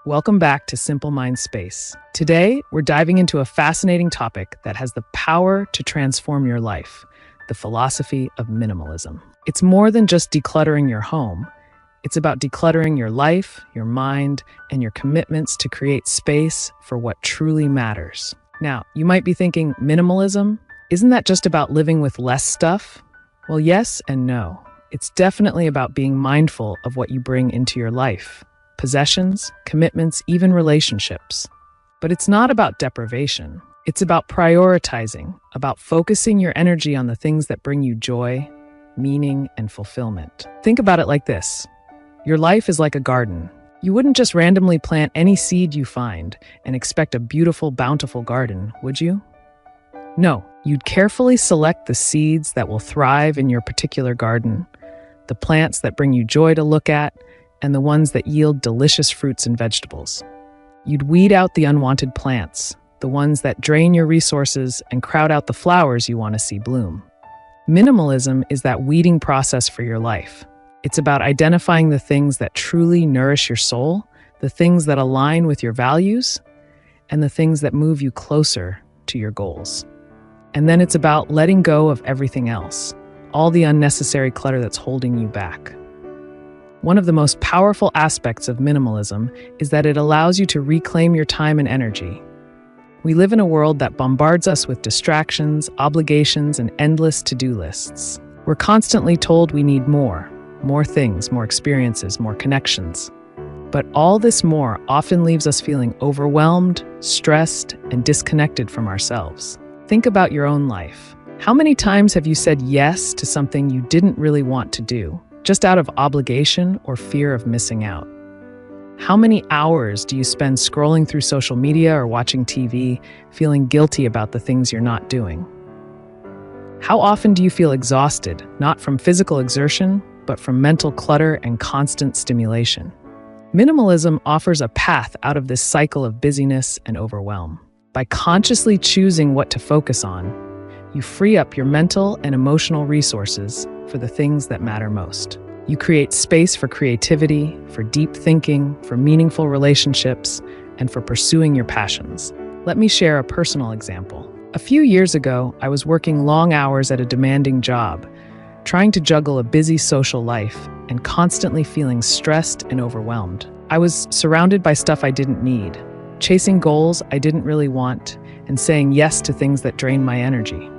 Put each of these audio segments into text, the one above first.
Welcome back to Simple Mind Space. Today, we're diving into a fascinating topic that has the power to transform your life: the philosophy of minimalism. It's more than just decluttering your home. It's about decluttering your life, your mind, and your commitments to create space for what truly matters. Now, you might be thinking, minimalism? Isn't that just about living with less stuff? Well, yes and no. It's definitely about being mindful of what you bring into your life: possessions, commitments, even relationships. But it's not about deprivation. It's about prioritizing, about focusing your energy on the things that bring you joy, meaning, and fulfillment. Think about it like this. Your life is like a garden. You wouldn't just randomly plant any seed you find and expect a beautiful, bountiful garden, would you? No, you'd carefully select the seeds that will thrive in your particular garden, the plants that bring you joy to look at, and the ones that yield delicious fruits and vegetables. You'd weed out the unwanted plants, the ones that drain your resources and crowd out the flowers you want to see bloom. Minimalism is that weeding process for your life. It's about identifying the things that truly nourish your soul, the things that align with your values, and the things that move you closer to your goals. And then it's about letting go of everything else, all the unnecessary clutter that's holding you back. One of the most powerful aspects of minimalism is that it allows you to reclaim your time and energy. We live in a world that bombards us with distractions, obligations, and endless to-do lists. We're constantly told we need more things, more experiences, more connections. But all this more often leaves us feeling overwhelmed, stressed, and disconnected from ourselves. Think about your own life. How many times have you said yes to something you didn't really want to do, just out of obligation or fear of missing out? How many hours do you spend scrolling through social media or watching TV, feeling guilty about the things you're not doing? How often do you feel exhausted, not from physical exertion, but from mental clutter and constant stimulation? Minimalism offers a path out of this cycle of busyness and overwhelm. By consciously choosing what to focus on, you free up your mental and emotional resources for the things that matter most. You create space for creativity, for deep thinking, for meaningful relationships, and for pursuing your passions. Let me share a personal example. A few years ago, I was working long hours at a demanding job, trying to juggle a busy social life and constantly feeling stressed and overwhelmed. I was surrounded by stuff I didn't need, chasing goals I didn't really want, and saying yes to things that drained my energy.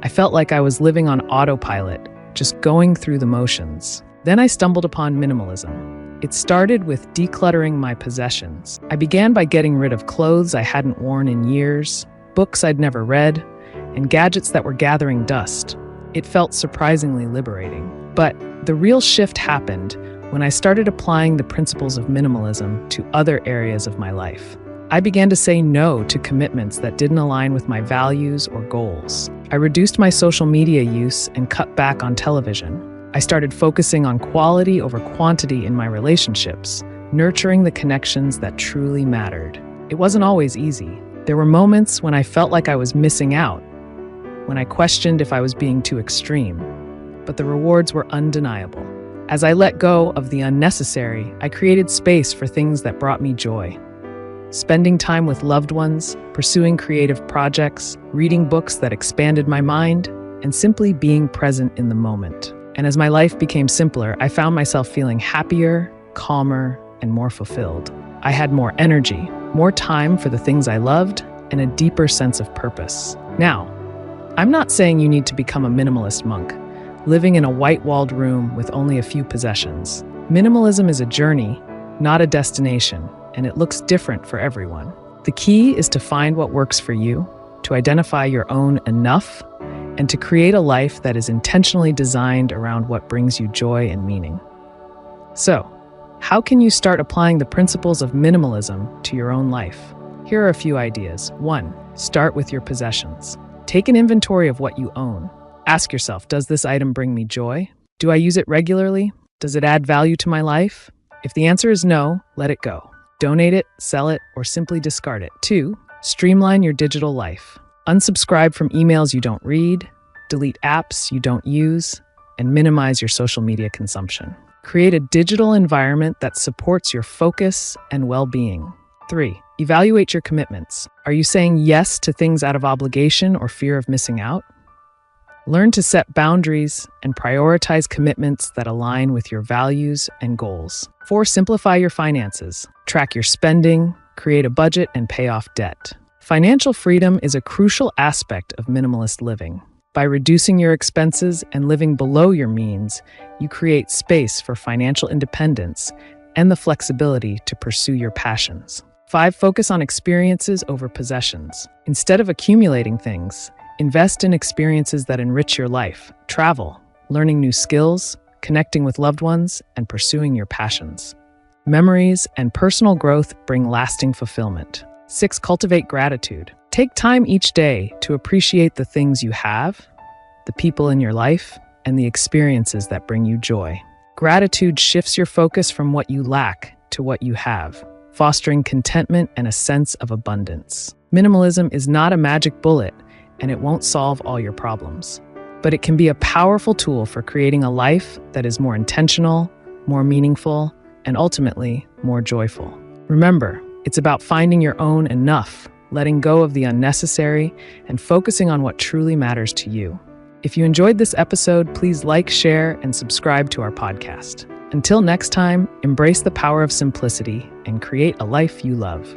I felt like I was living on autopilot, just going through the motions. Then I stumbled upon minimalism. It started with decluttering my possessions. I began by getting rid of clothes I hadn't worn in years, books I'd never read, and gadgets that were gathering dust. It felt surprisingly liberating. But the real shift happened when I started applying the principles of minimalism to other areas of my life. I began to say no to commitments that didn't align with my values or goals. I reduced my social media use and cut back on television. I started focusing on quality over quantity in my relationships, nurturing the connections that truly mattered. It wasn't always easy. There were moments when I felt like I was missing out, when I questioned if I was being too extreme. But the rewards were undeniable. As I let go of the unnecessary, I created space for things that brought me joy. Spending time with loved ones, pursuing creative projects, reading books that expanded my mind, and simply being present in the moment. And as my life became simpler, I found myself feeling happier, calmer, and more fulfilled. I had more energy, more time for the things I loved, and a deeper sense of purpose. Now, I'm not saying you need to become a minimalist monk, living in a white-walled room with only a few possessions. Minimalism is a journey, not a destination, and it looks different for everyone. The key is to find what works for you, to identify your own enough, and to create a life that is intentionally designed around what brings you joy and meaning. So, how can you start applying the principles of minimalism to your own life? Here are a few ideas. 1. Start with your possessions. Take an inventory of what you own. Ask yourself, does this item bring me joy? Do I use it regularly? Does it add value to my life? If the answer is no, let it go. Donate it, sell it, or simply discard it. 2. Streamline your digital life. Unsubscribe from emails you don't read, delete apps you don't use, and minimize your social media consumption. Create a digital environment that supports your focus and well-being. 3. Evaluate your commitments. Are you saying yes to things out of obligation or fear of missing out? Learn to set boundaries and prioritize commitments that align with your values and goals. 4. Simplify your finances. Track your spending, create a budget, and pay off debt. Financial freedom is a crucial aspect of minimalist living. By reducing your expenses and living below your means, you create space for financial independence and the flexibility to pursue your passions. 5. Focus on experiences over possessions. Instead of accumulating things, invest in experiences that enrich your life. Travel, learning new skills, connecting with loved ones, and pursuing your passions. Memories and personal growth bring lasting fulfillment. 6. Cultivate gratitude. Take time each day to appreciate the things you have, the people in your life, and the experiences that bring you joy. Gratitude shifts your focus from what you lack to what you have, fostering contentment and a sense of abundance. Minimalism is not a magic bullet, and it won't solve all your problems. But it can be a powerful tool for creating a life that is more intentional, more meaningful, and ultimately more joyful. Remember, it's about finding your own enough, letting go of the unnecessary, and focusing on what truly matters to you. If you enjoyed this episode, please like, share, and subscribe to our podcast. Until next time, embrace the power of simplicity and create a life you love.